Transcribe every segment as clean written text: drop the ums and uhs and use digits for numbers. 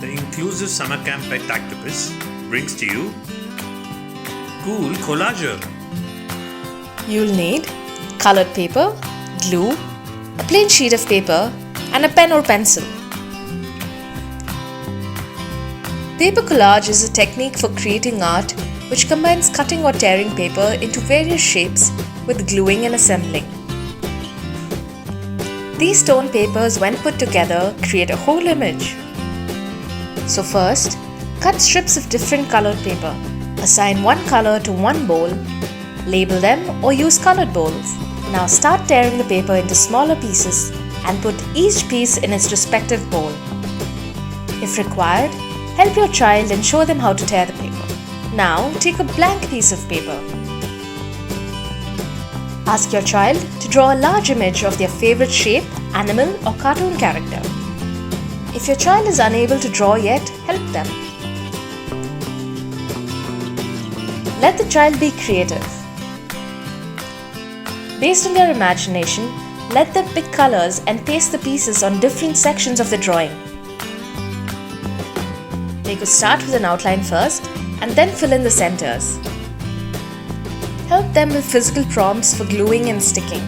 The inclusive summer camp by Tactopus brings to you Cool Collager. You'll need colored paper, glue, a plain sheet of paper, and a pen or pencil. Paper collage is a technique for creating art which combines cutting or tearing paper into various shapes with gluing and assembling. These torn papers, when put together, create a whole image. So first, cut strips of different colored paper. Assign one color to one bowl, label them or use colored bowls. Now start tearing the paper into smaller pieces and put each piece in its respective bowl. If required, help your child and show them how to tear the paper. Now take a blank piece of paper. Ask your child to draw a large image of their favorite shape, animal or cartoon character. If your child is unable to draw yet, help them. Let the child be creative. Based on their imagination, let them pick colors and paste the pieces on different sections of the drawing. They could start with an outline first and then fill in the centers. Help them with physical prompts for gluing and sticking.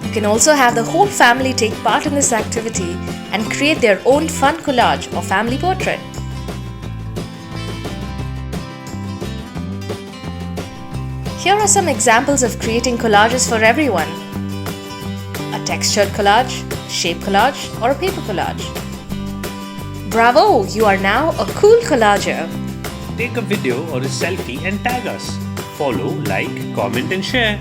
You can also have the whole family take part in this activity and create their own fun collage or family portrait. Here are some examples of creating collages for everyone. A textured collage, shape collage, or a paper collage. Bravo! You are now a cool collager. Take a video or a selfie and tag us. Follow, like, comment and share.